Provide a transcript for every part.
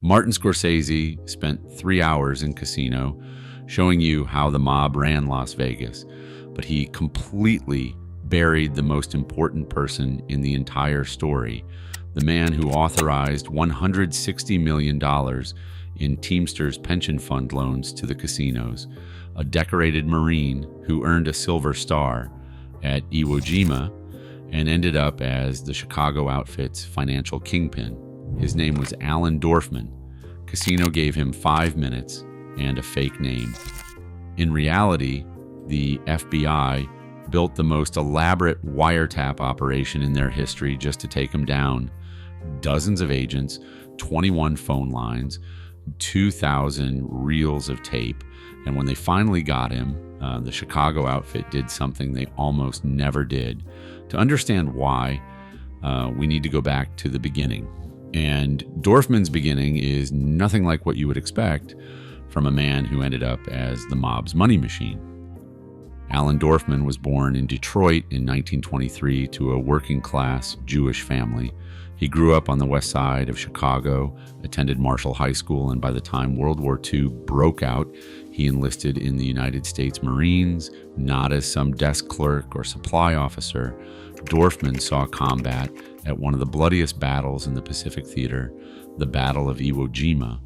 Martin Scorsese spent 3 hours in Casino showing you how the mob ran Las Vegas, but he completely buried the most important person in the entire story, the man who authorized $160 million in Teamsters pension fund loans to the casinos, a decorated Marine who earned a Silver Star at Iwo Jima and ended up as the Chicago outfit's financial kingpin. His name was Alan Dorfman. Casino gave him 5 minutes and a fake name. In reality, the FBI built the most elaborate wiretap operation in their history just to take him down. Dozens of agents, 21 phone lines, 2,000 reels of tape. And when they finally got him, the Chicago outfit did something they almost never did. To understand why, we need to go back to the beginning. And Dorfman's beginning is nothing like what you would expect from a man who ended up as the mob's money machine. Alan Dorfman was born in Detroit in 1923 to a working-class Jewish family. He grew up on the west side of Chicago, attended Marshall High School, and by the time World War II broke out, he enlisted in the United States Marines, not as some desk clerk or supply officer. Dorfman saw combat at one of the bloodiest battles in the Pacific Theater, the Battle of Iwo Jima,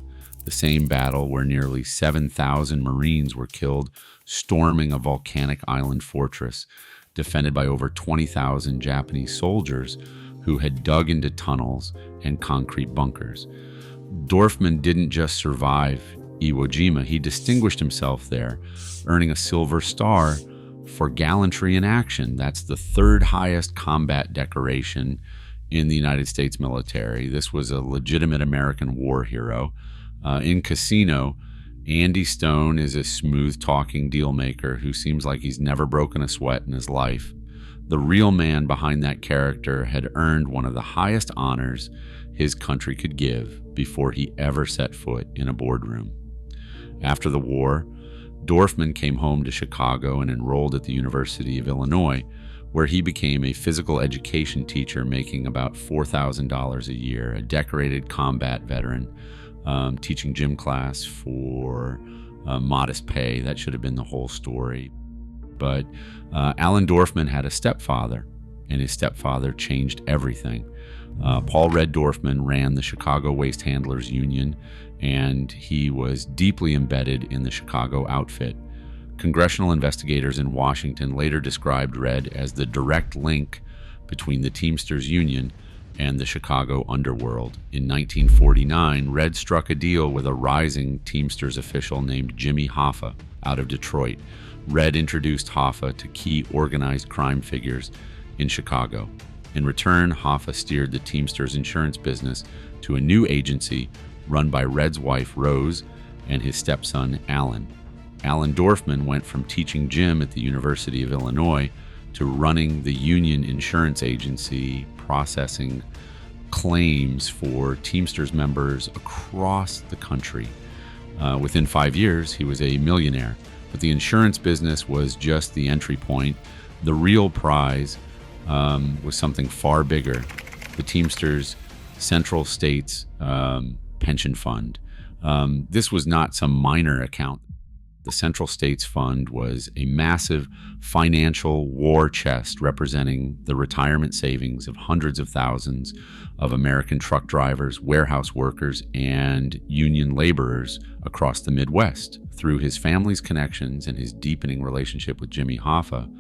the same battle where nearly 7,000 Marines were killed storming a volcanic island fortress defended by over 20,000 Japanese soldiers who had dug into tunnels and concrete bunkers. Dorfman didn't just survive Iwo Jima, he distinguished himself there, earning a Silver Star for gallantry in action. That's the third highest combat decoration in the United States military. This was a legitimate American war hero. In Casino, Andy Stone is a smooth-talking deal-maker who seems like he's never broken a sweat in his life. The real man behind that character had earned one of the highest honors his country could give before he ever set foot in a boardroom. After the war, Dorfman came home to Chicago and enrolled at the University of Illinois, where he became a physical education teacher making about $4,000 a year, a decorated combat veteran, teaching gym class for modest pay. That should have been the whole story. But Alan Dorfman had a stepfather, and his stepfather changed everything. Paul Red Dorfman ran the Chicago Waste Handlers Union, and he was deeply embedded in the Chicago outfit. Congressional investigators in Washington later described Red as the direct link between the Teamsters Union and the Chicago underworld. In 1949, Red struck a deal with a rising Teamsters official named Jimmy Hoffa out of Detroit. Red introduced Hoffa to key organized crime figures in Chicago. In return, Hoffa steered the Teamsters insurance business to a new agency run by Red's wife, Rose, and his stepson, Alan. Alan Dorfman went from teaching gym at the University of Illinois to running the union insurance agency, processing claims for Teamsters members across the country. Within 5 years, he was a millionaire. But the insurance business was just the entry point. The real prize was something far bigger, the Teamsters Central States Pension Fund. This was not some minor account. The Central States Fund was a massive financial war chest representing the retirement savings of hundreds of thousands of American truck drivers, warehouse workers, and union laborers across the Midwest. Through his family's connections and his deepening relationship with Jimmy Hoffa,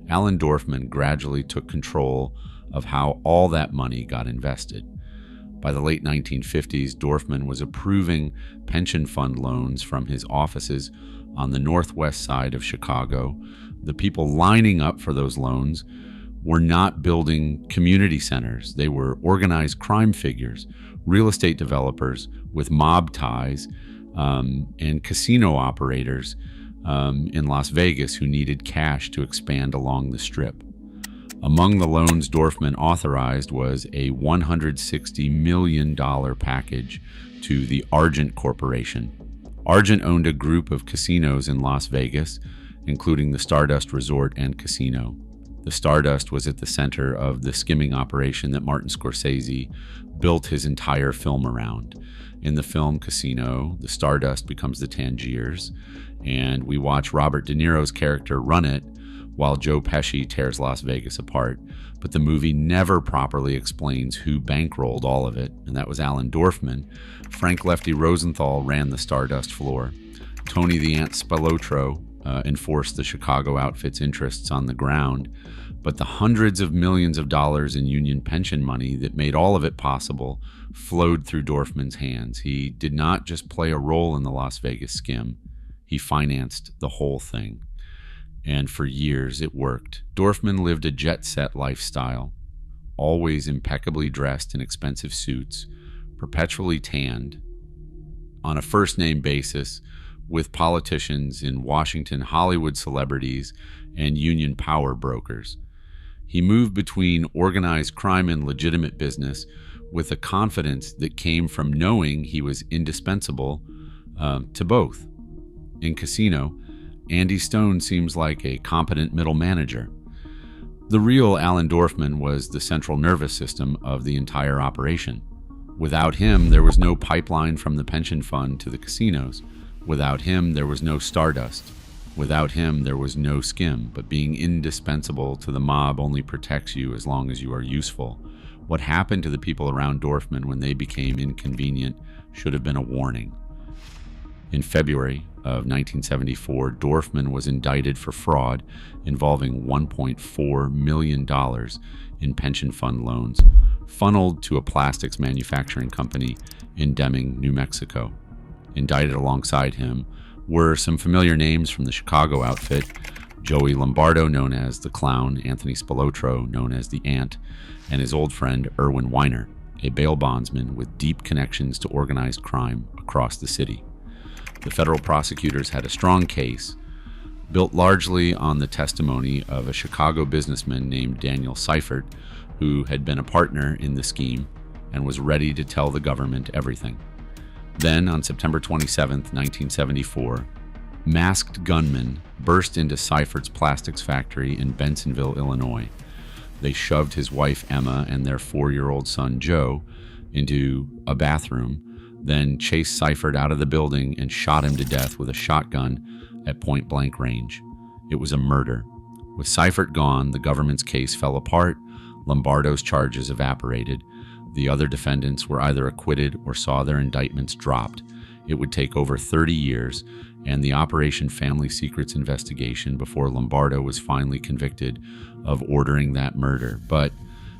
Alan Dorfman gradually took control of how all that money got invested. By the late 1950s, Dorfman was approving pension fund loans from his offices on the northwest side of Chicago. The people lining up for those loans were not building community centers. They were organized crime figures, real estate developers with mob ties, and casino operators in Las Vegas who needed cash to expand along the Strip. Among the loans Dorfman authorized was a $160 million package to the Argent Corporation. Argent owned a group of casinos in Las Vegas, including the Stardust Resort and Casino. The Stardust was at the center of the skimming operation that Martin Scorsese built his entire film around. In the film Casino, the Stardust becomes the Tangiers, and we watch Robert De Niro's character run it while Joe Pesci tears Las Vegas apart. But the movie never properly explains who bankrolled all of it, and that was Alan Dorfman. Frank Lefty Rosenthal ran the Stardust floor. Tony the Ant Spilotro enforced the Chicago outfit's interests on the ground. But the hundreds of millions of dollars in union pension money that made all of it possible flowed through Dorfman's hands. He did not just play a role in the Las Vegas skim, he financed the whole thing. And for years it worked. Dorfman lived a jet-set lifestyle, always impeccably dressed in expensive suits, perpetually tanned, on a first-name basis with politicians in Washington, Hollywood celebrities, and union power brokers. He moved between organized crime and legitimate business with a confidence that came from knowing he was indispensable to both. In Casino, Andy Stone seems like a competent middle manager. The real Alan Dorfman was the central nervous system of the entire operation. Without him, there was no pipeline from the pension fund to the casinos. Without him, there was no Stardust. Without him, there was no skim, but being indispensable to the mob only protects you as long as you are useful. What happened to the people around Dorfman when they became inconvenient should have been a warning. In February of 1974, Dorfman was indicted for fraud involving $1.4 million in pension fund loans funneled to a plastics manufacturing company in Deming, New Mexico. Indicted alongside him were some familiar names from the Chicago outfit: Joey Lombardo, known as the Clown, Anthony Spilotro, known as the Ant, and his old friend Irwin Weiner, a bail bondsman with deep connections to organized crime across the city. The federal prosecutors had a strong case, built largely on the testimony of a Chicago businessman named Daniel Seifert, who had been a partner in the scheme and was ready to tell the government everything. Then, on September 27, 1974, masked gunmen burst into Seifert's plastics factory in Bensonville, Illinois. They shoved his wife Emma and their 4-year-old son Joe into a bathroom, then chased Seifert out of the building and shot him to death with a shotgun at point-blank range. It was a murder. With Seifert gone, the government's case fell apart. Lombardo's charges evaporated. The other defendants were either acquitted or saw their indictments dropped. It would take over 30 years and the Operation Family Secrets investigation before Lombardo was finally convicted of ordering that murder. But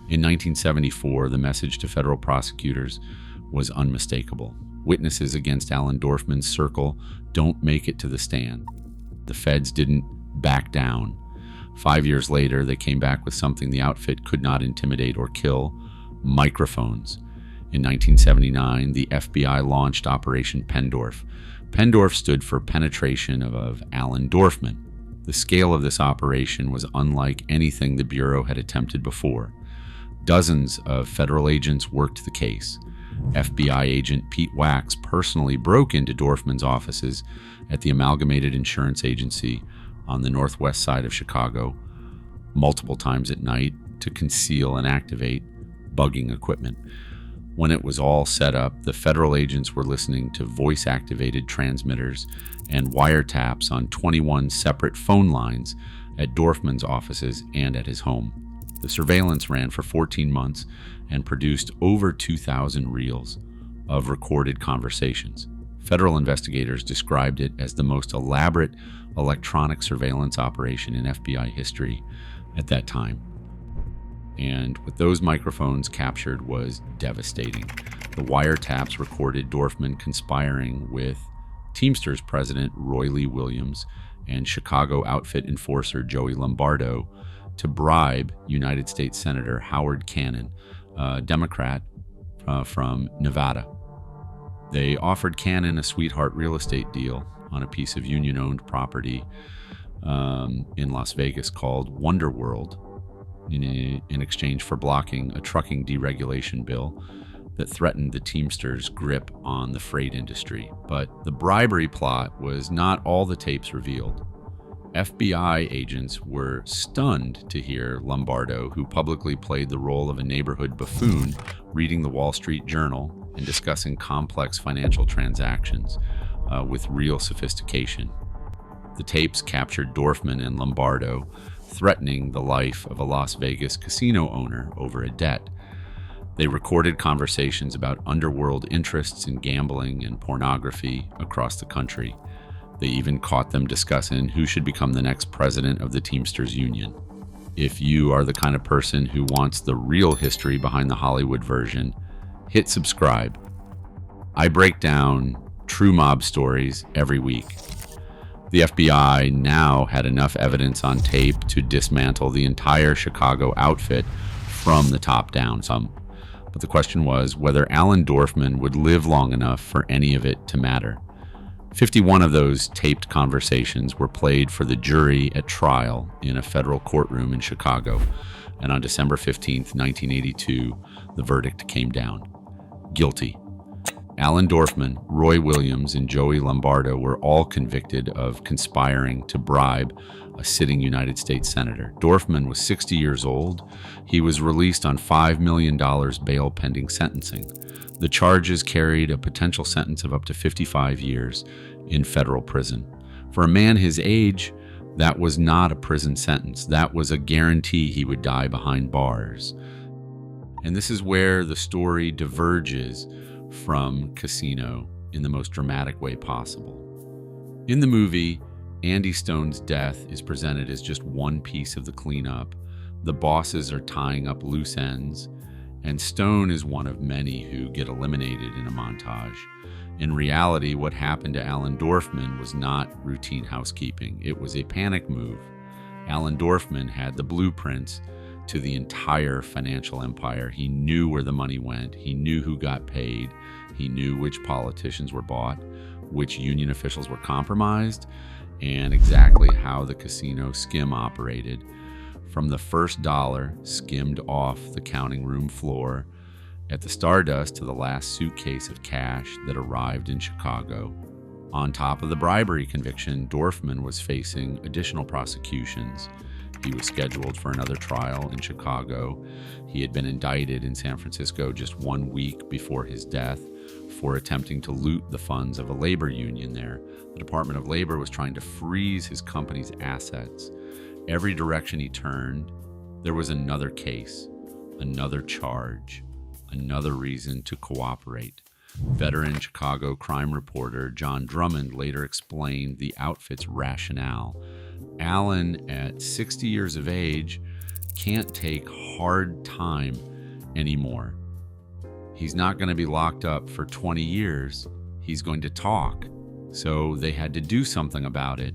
in 1974, the message to federal prosecutors was unmistakable. Witnesses against Alan Dorfman's circle don't make it to the stand. The feds didn't back down. 5 years later, they came back with something the outfit could not intimidate or kill: microphones. In 1979, the FBI launched Operation Pendorf. Pendorf stood for penetration of Alan Dorfman. The scale of this operation was unlike anything the Bureau had attempted before. Dozens of federal agents worked the case. FBI agent Pete Wax personally broke into Dorfman's offices at the Amalgamated Insurance Agency on the northwest side of Chicago multiple times at night to conceal and activate bugging equipment. When it was all set up, the federal agents were listening to voice-activated transmitters and wiretaps on 21 separate phone lines at Dorfman's offices and at his home. The surveillance ran for 14 months and produced over 2,000 reels of recorded conversations. Federal investigators described it as the most elaborate electronic surveillance operation in FBI history at that time. And what those microphones captured was devastating. The wiretaps recorded Dorfman conspiring with Teamsters president Roy Lee Williams and Chicago outfit enforcer Joey Lombardo to bribe United States Senator Howard Cannon, a Democrat from Nevada. They offered Cannon a sweetheart real estate deal on a piece of union-owned property in Las Vegas called Wonder World, in exchange for blocking a trucking deregulation bill that threatened the Teamsters' grip on the freight industry. But the bribery plot was not all the tapes revealed. FBI agents were stunned to hear Lombardo, who publicly played the role of a neighborhood buffoon, reading the Wall Street Journal and discussing complex financial transactions with real sophistication. The tapes captured Dorfman and Lombardo threatening the life of a Las Vegas casino owner over a debt. They recorded conversations about underworld interests in gambling and pornography across the country. They even caught them discussing who should become the next president of the Teamsters Union. If you are the kind of person who wants the real history behind the Hollywood version, hit subscribe. I break down true mob stories every week. The FBI now had enough evidence on tape to dismantle the entire Chicago outfit from the top down. But the question was whether Alan Dorfman would live long enough for any of it to matter. 51 of those taped conversations were played for the jury at trial in a federal courtroom in Chicago, and on December 15, 1982, the verdict came down. Guilty. Alan Dorfman, Roy Williams, and Joey Lombardo were all convicted of conspiring to bribe a sitting United States senator. Dorfman was 60 years old. He was released on $5 million bail pending sentencing. The charges carried a potential sentence of up to 55 years in federal prison. For a man his age, that was not a prison sentence. That was a guarantee he would die behind bars. And this is where the story diverges from Casino in the most dramatic way possible. In the movie, Andy Stone's death is presented as just one piece of the cleanup. The bosses are tying up loose ends, and Stone is one of many who get eliminated in a montage. In reality, what happened to Alan Dorfman was not routine housekeeping. It was a panic move. Alan Dorfman had the blueprints to the entire financial empire. He knew where the money went. He knew who got paid. He knew which politicians were bought, which union officials were compromised, and exactly how the casino skim operated. From the first dollar skimmed off the counting room floor at the Stardust to the last suitcase of cash that arrived in Chicago. On top of the bribery conviction, Dorfman was facing additional prosecutions. He was scheduled for another trial in Chicago. He had been indicted in San Francisco just 1 week before his death for attempting to loot the funds of a labor union there. The Department of Labor was trying to freeze his company's assets. Every direction he turned, there was another case, another charge, another reason to cooperate. Veteran Chicago crime reporter John Drummond later explained the outfit's rationale. Alan, at 60 years of age, can't take hard time anymore. He's not going to be locked up for 20 years. He's going to talk. So they had to do something about it.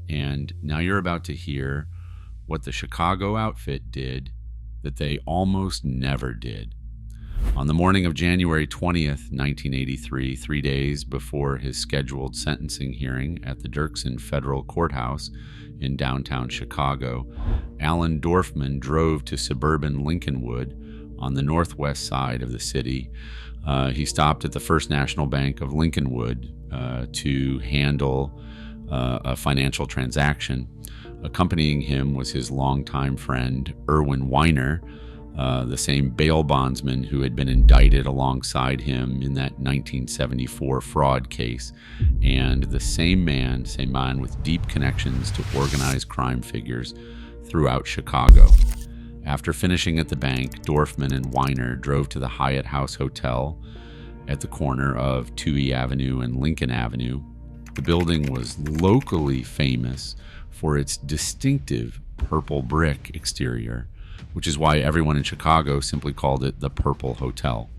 And now you're about to hear what the Chicago outfit did that they almost never did. On the morning of January 20th, 1983, 3 days before his scheduled sentencing hearing at the Dirksen Federal Courthouse in downtown Chicago, Alan Dorfman drove to suburban Lincolnwood on the northwest side of the city. He stopped at the First National Bank of Lincolnwood to handle a financial transaction. Accompanying him was his longtime friend, Erwin Weiner, the same bail bondsman who had been indicted alongside him in that 1974 fraud case, and the same man with deep connections to organized crime figures throughout Chicago. After finishing at the bank, Dorfman and Weiner drove to the Hyatt House Hotel at the corner of Touhy Avenue and Lincoln Avenue. The building was locally famous for its distinctive purple brick exterior, which is why everyone in Chicago simply called it the Purple Hotel.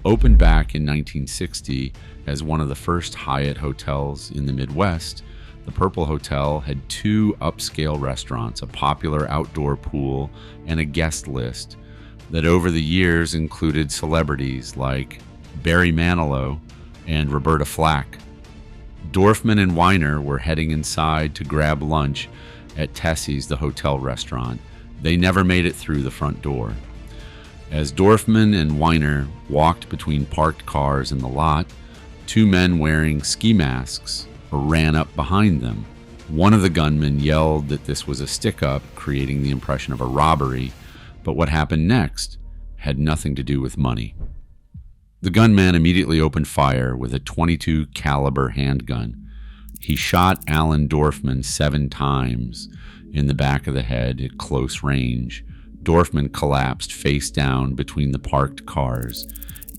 Opened back in 1960 as one of the first Hyatt hotels in the Midwest, the Purple Hotel had 2 upscale restaurants, a popular outdoor pool, and a guest list that over the years included celebrities like Barry Manilow and Roberta Flack. Dorfman and Weiner were heading inside to grab lunch at Tessie's, the hotel restaurant. They never made it through the front door. As Dorfman and Weiner walked between parked cars in the lot, 2 men wearing ski masks ran up behind them. One of the gunmen yelled that this was a stick-up, creating the impression of a robbery, but what happened next had nothing to do with money. The gunman immediately opened fire with a .22 caliber handgun. He shot Alan Dorfman 7 times in the back of the head at close range. Dorfman collapsed face down between the parked cars.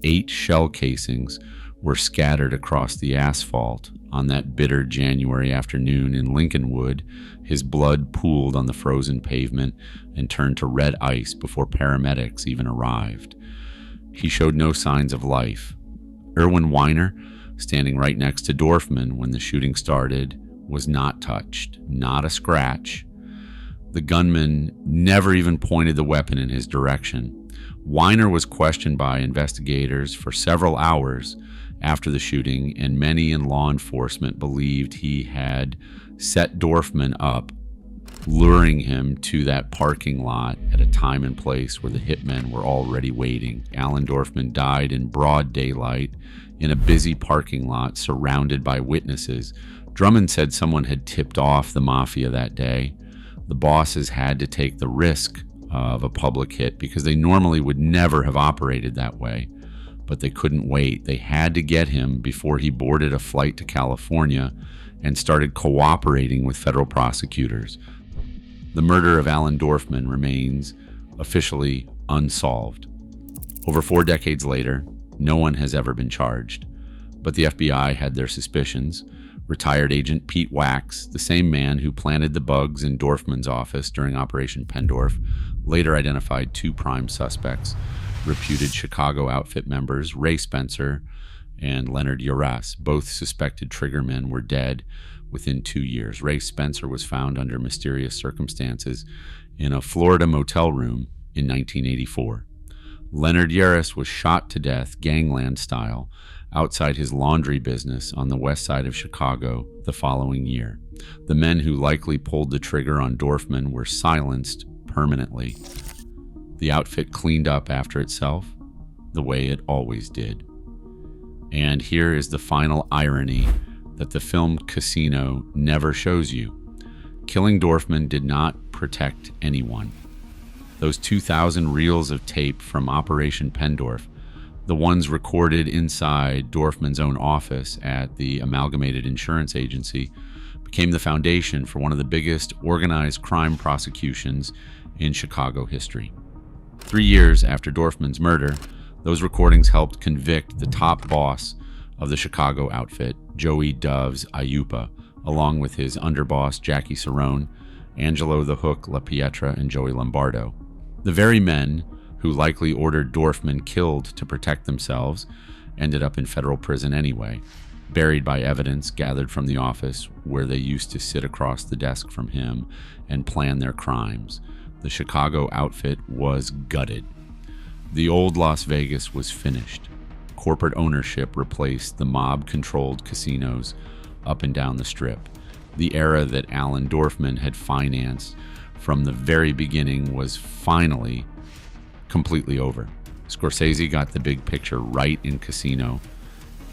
8 shell casings were scattered across the asphalt. On that bitter January afternoon in Lincolnwood, his blood pooled on the frozen pavement and turned to red ice before paramedics even arrived. He showed no signs of life. Erwin Weiner, standing right next to Dorfman when the shooting started, was not touched, not a scratch. The gunman never even pointed the weapon in his direction. Weiner was questioned by investigators for several hours after the shooting, and many in law enforcement believed he had set Dorfman up, luring him to that parking lot at a time and place where the hitmen were already waiting. Alan Dorfman died in broad daylight in a busy parking lot surrounded by witnesses. Drummond said someone had tipped off the Mafia that day. The bosses had to take the risk of a public hit because they normally would never have operated that way. But they couldn't wait. They had to get him before he boarded a flight to California and started cooperating with federal prosecutors. The murder of Alan Dorfman remains officially unsolved. Over 4 decades later, no one has ever been charged. But the FBI had their suspicions. Retired Agent Pete Wax, the same man who planted the bugs in Dorfman's office during Operation Pendorf, later identified 2 prime suspects, reputed Chicago outfit members Ray Spencer and Leonard Uras. Both suspected triggermen were dead within 2 years. Ray Spencer was found under mysterious circumstances in a Florida motel room in 1984. Leonard Uras was shot to death, gangland style, outside his laundry business on the west side of Chicago the following year. The men who likely pulled the trigger on Dorfman were silenced permanently. The outfit cleaned up after itself, the way it always did. And here is the final irony that the film Casino never shows you. Killing Dorfman did not protect anyone. Those 2,000 reels of tape from Operation Pendorf, the ones recorded inside Dorfman's own office at the Amalgamated Insurance Agency, became the foundation for one of the biggest organized crime prosecutions in Chicago history. 3 years after Dorfman's murder, those recordings helped convict the top boss of the Chicago outfit, Joey Doves Ayupa, along with his underboss Jackie Cerrone, Angelo the Hook LaPietra, and Joey Lombardo. The very men who likely ordered Dorfman killed to protect themselves ended up in federal prison anyway, buried by evidence gathered from the office where they used to sit across the desk from him and plan their crimes. The Chicago outfit was gutted. The old Las Vegas was finished. Corporate ownership replaced the mob-controlled casinos up and down the Strip. The era that Alan Dorfman had financed from the very beginning was finally completely over. Scorsese got the big picture right in Casino.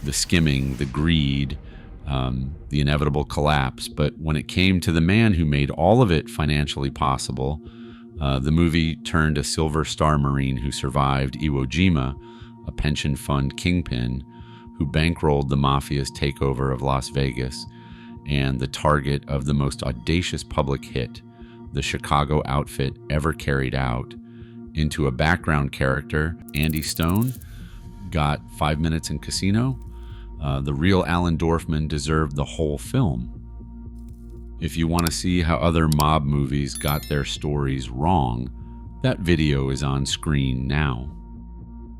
The skimming, the greed, the inevitable collapse. But when it came to the man who made all of it financially possible, the movie turned a Silver Star Marine who survived Iwo Jima, a pension fund kingpin who bankrolled the Mafia's takeover of Las Vegas, and the target of the most audacious public hit the Chicago outfit ever carried out, into a background character. Andy Stone got 5 minutes in Casino. The real Alan Dorfman deserved the whole film. If you want to see how other mob movies got their stories wrong, that video is on screen now.